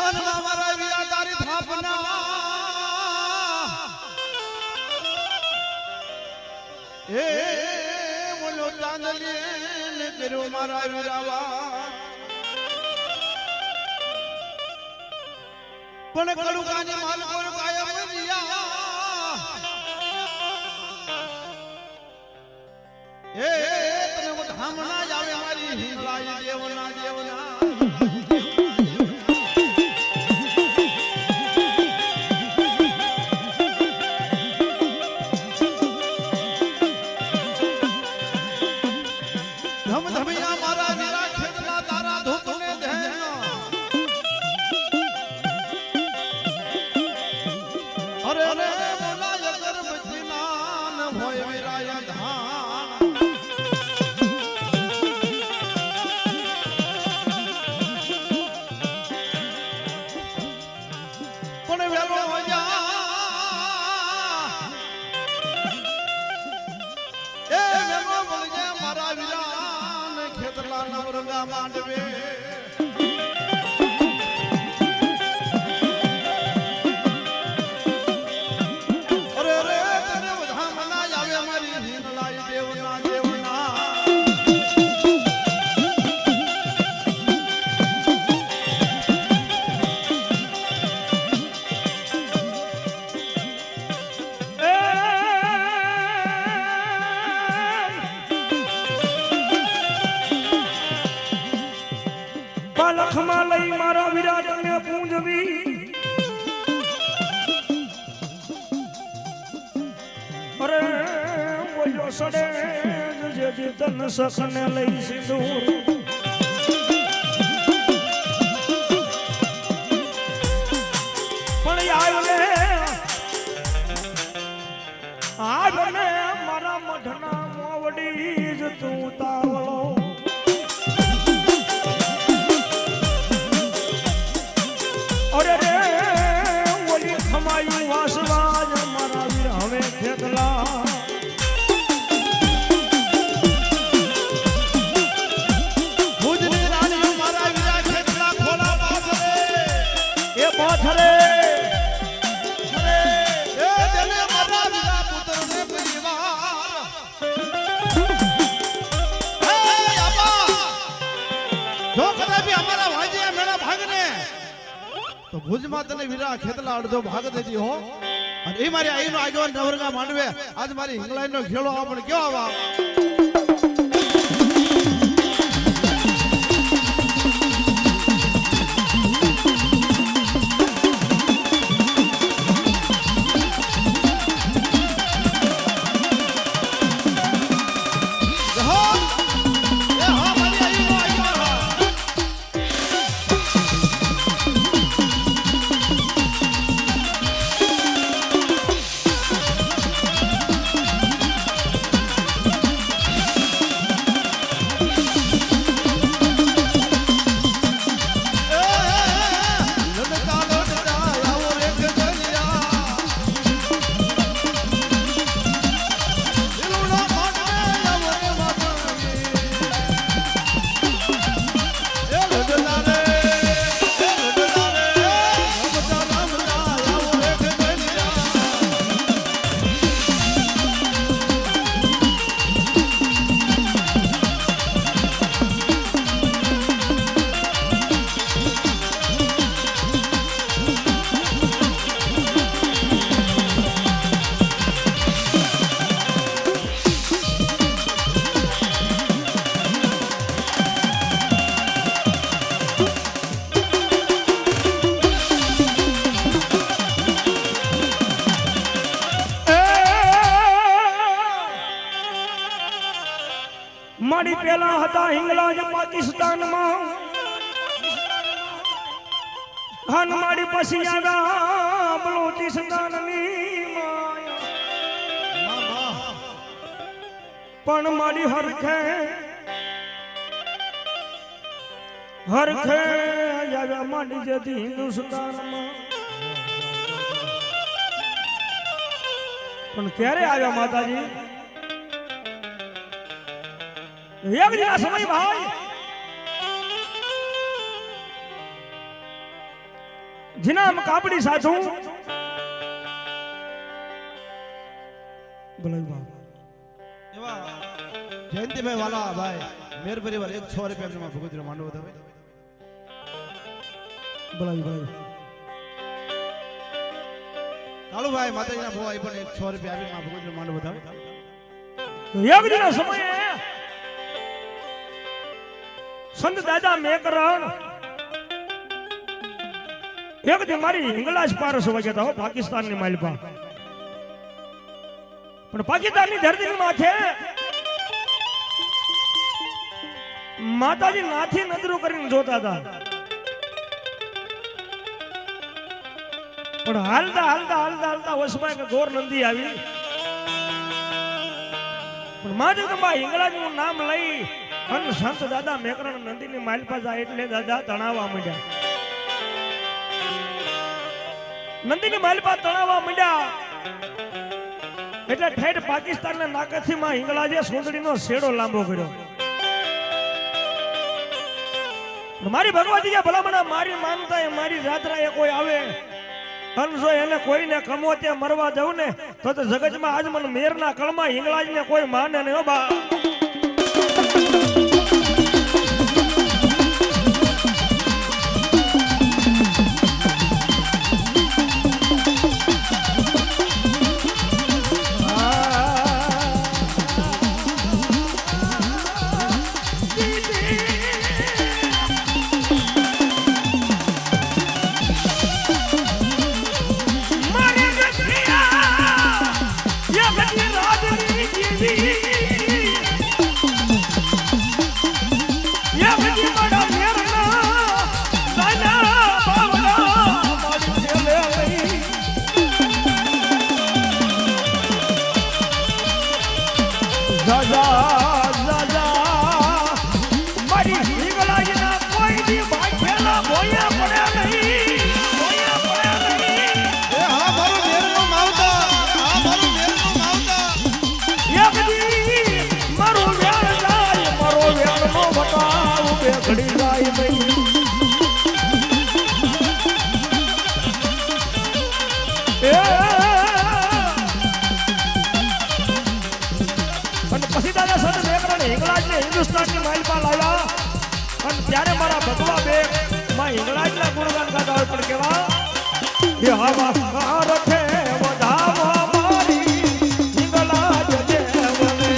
વનમાં મારા વીરા તારી થાપના એ બોલો ચાંદલી ને કર્યો મારા વીરાવા પણ કડુકાની માલકો કાયમ જીયા એ તને વધામણા જ આવે મારી હિંગળાઈ દેવના દેવના ધમધમિયા મારા વીરા ખેતલા તારા ધૂપને ધેના અરે અરે બોલાય ગર્ભથી નાન હોય વીરાય ધાન પણ વેલો જા એ વેલો બોલજે મારા વીરા ખેતલા નવરંગા માંડવે લખમાં લઈ મારા વિરાટને પૂંજવી અરે બોલ્યો સડે જે તન સખને લઈ સિંદૂર પણ આવ્યો ને મારા મઢના મોવડી જ તું તાવળો અરે રે ઓલી ખમાયું વાસવાજ મારા વીર હવે ખેતલા ભુજની રાણી મારા વીરા ખેતલા ખોલા પાથરે એ પાથરે અરે એ દેને મારા વીરા પુત્રને પરિવાર હે આપા જો કદાપી અમારા વાંજિયા મેળા ભાગને તો ભુજમાં તને વીરા ખેતલા અડધો ભાગ દેતી હો અને એ મારી આઈનો આગેવાન નવરંગા માંડવે આજ મારી હિંગલાઈનો ખેડો આપણે કેવો આવા મારી પેલા હતા હિંગલાજ પાકિસ્તાનમાં હન મારી પછી આવ્યા બલુચિસ્તાનની પણ મારી હરખે આવ્યા મારી જતી હિન્દુસ્તાનમાં પણ ક્યારે આવ્યા માતાજી એક દિના સમય ભાઈ નામ કાપડી સાધુ બોલાવ્યું એવા જયંતિભાઈ વાલા ભાઈ મેર પરિવાર 100 રૂપિયા ભગવતી માંડવો તમે બોલાવ્યું કાળુભાઈ માતાજીના ભોવાઈ પણ 100 રૂપિયા આપી ભગવતી માંડવો બતાવે એક દિના સમયે સંત દાદા મેકરણ એક દી મારી હિંગલાજ પારસ વગેતા હો પાકિસ્તાનની માલપા પણ પાકિસ્તાનની ધરતીની માથે માતાજી નાથી નજરો કરીને જોતા હતા પણ હાલતા હાલતા હાલતા હાલતા વસમાં એક ગોર નંદી આવી પણ મા જગદંબા હિંગલાજ નું નામ લઈ અને સંત દાદા મેકરણ નંદીની માલપા જાય એટલે દાદા તણાવવા માંડ્યા નંદીની માલપા તણાવવા માંડ્યા એટલે ઠેઠ પાકિસ્તાનના નાકેથી માં હિંગલાજે સુંદડીનો શેડો લાંબો કર્યો મારી ભગવતી ભલામણા મારી માનતા એ મારી જાત્રા એ કોઈ આવે અને જો એને કોઈને કમો તે મરવા દઉં ને તો જગતમાં આજ મને મેરના કળમાં હિંગલાજને કોઈ માને નહીં હો બા ઘડી જાય ભાઈ અને પછી દાદા સંત મેકરણ હિંગલાજને હિન્દુસ્તાનની માલપા લાવ્યા અને ત્યારે મારા ભગવા બે માં હિંગલાજના ગુણગાન ગાતા હોય પણ કેવા એ હવા રખે વધાવો મારી હિંગલાજ દેવને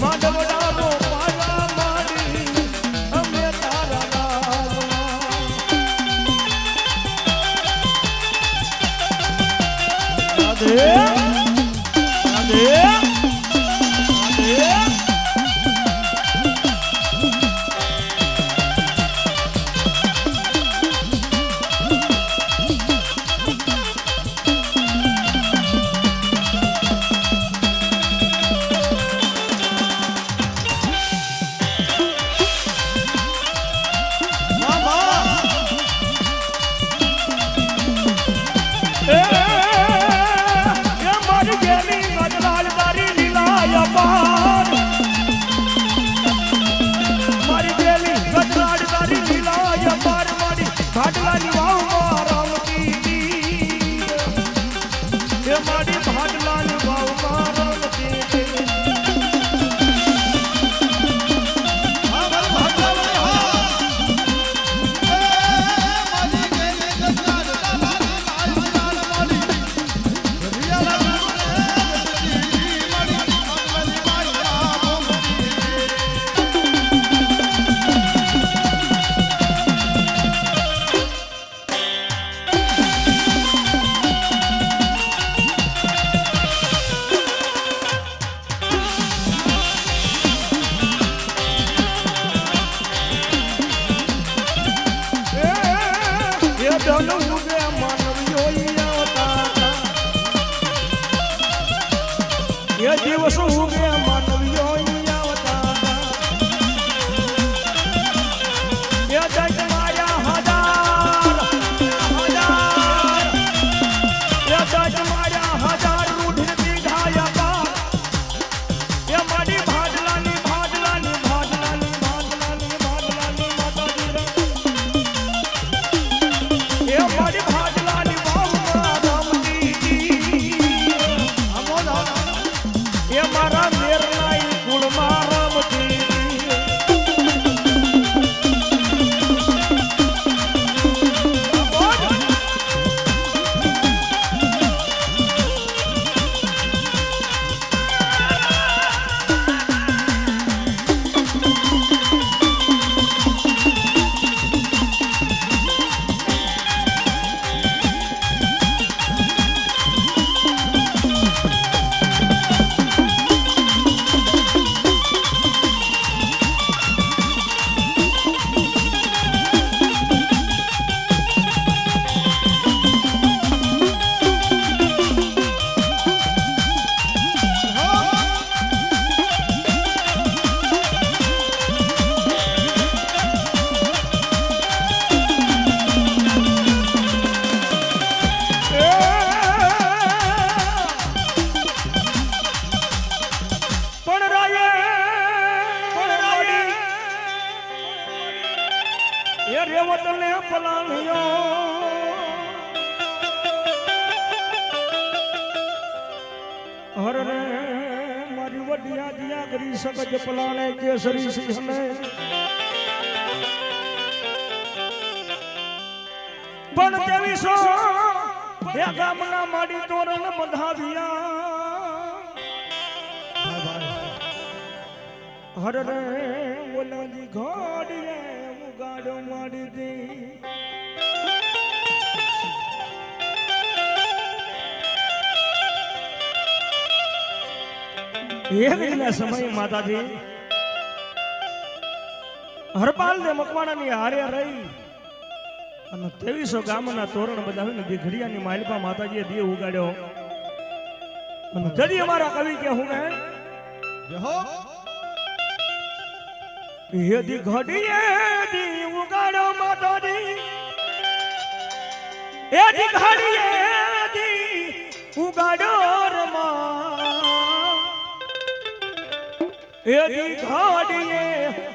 માંડવડાનો પાયા માડી અમે તારા નામ રાધે રાધે રાધે દિવસ ઉગે માનવીઓ આવતા એ દજ માયા હજાર એ દજ માયા હજાર રૂઢ દીધાયા એ મારી ભાડલાની ભાડલાની ભાડલાની ભાડલાની ભાડલાની માતાજી એ મારી ભાડલાની વાવમાં રામજી એ મારા મેરનાઈ કુળ મારમથી રેવતને પલાણ્યો હરને મારી વડિયા દિયા કરી સગજ પલાણે કેસરી સિંહને પણ તેવી સો એ ગામના માડી તોરણ બંધાવ્યા હરને ઓલાજી ઘોડીએ ગાડો માડી દી એક દિના સમય માતાજી હરપાલ ને મકવાણાની હારે રહી અને 2300 ગામના તોરણ બનાવીને દીઘડિયાની માલપા માતાજીએ દીવ ઉગાડ્યો અને જડી અમારા કવિ કે હું હો એ દીઘડીએ દી ઉગાડો માતાજી એ દીઘડીએ દી ઉગાડો રમા એ દીઘડીએ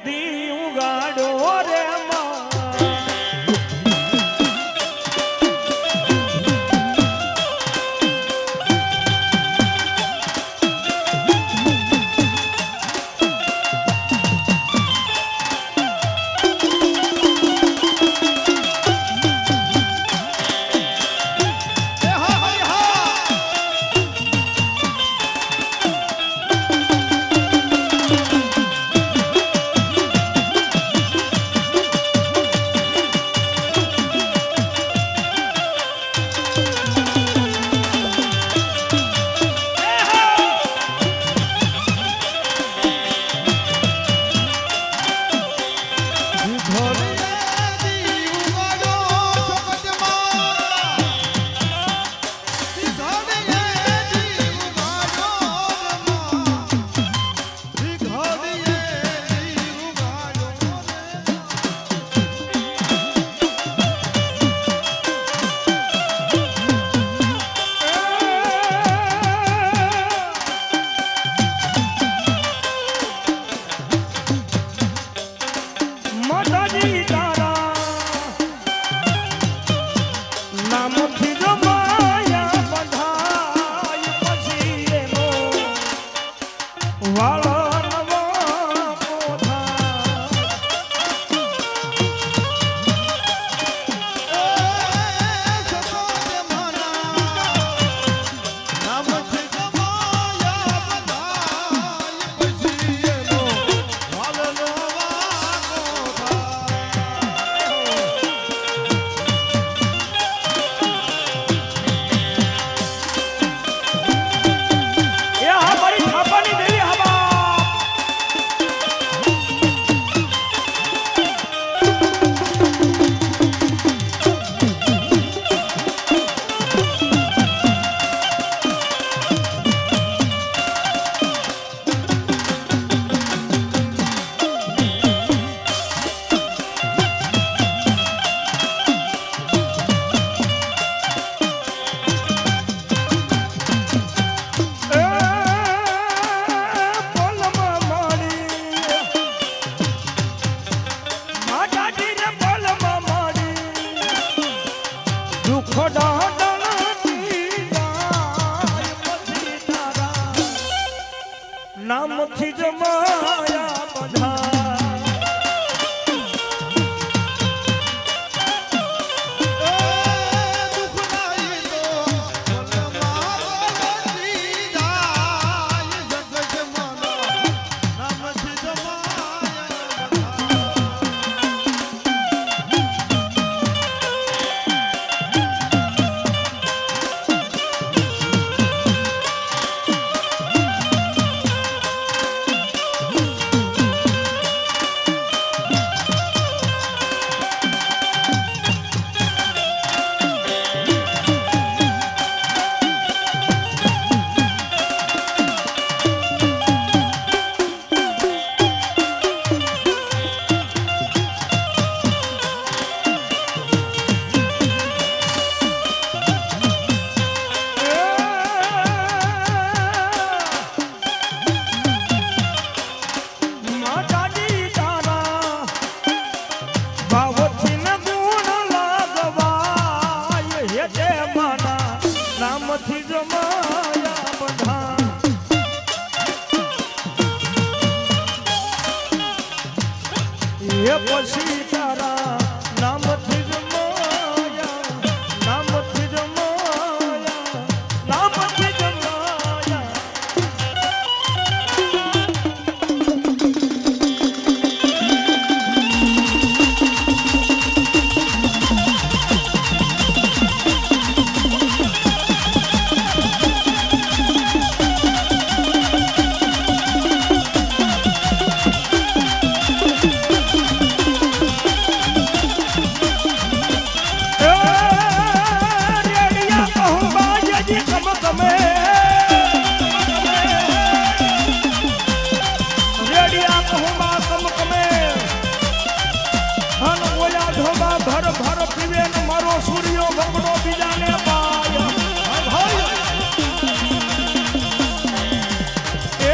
દી ઉગાડો રે મા એ પછી તારા નામથી જ માયા, નામથી જ માયા, નામથી જ માયા. ભર ભર પીવે ને મારો સૂર્યો બગડો બીજાને પાય. એ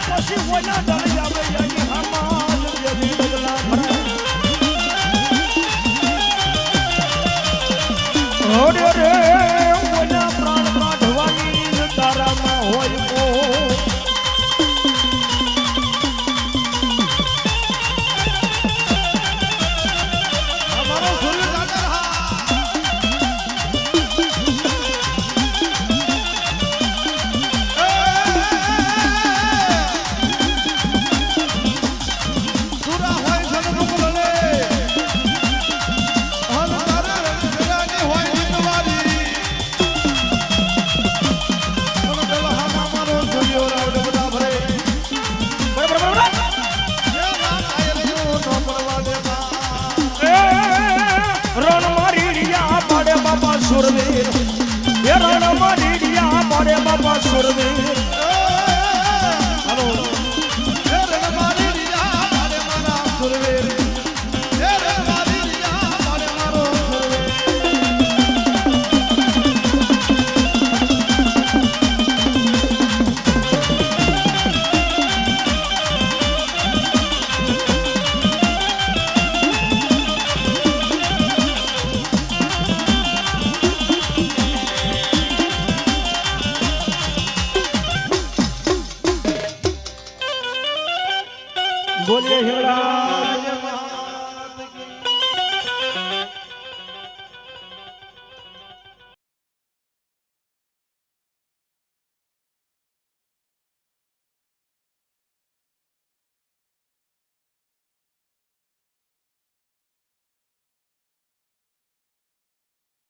પછી ઓલા ડરી આવે યાની હમાલ જેવી બગલા ભરે. ઓરે રે ઓલા પ્રાણ કાઢવાની તારામાં હોય કો. સુરવીર એ રણ મારી રિયા મારે બાપા સુરવીર. હલો એ રણ મારી રિયા મારે મારા સુરવીર, એ રણ મારી રિયા મારે મારો સુરવીર. બોલીએ હિંગળાજ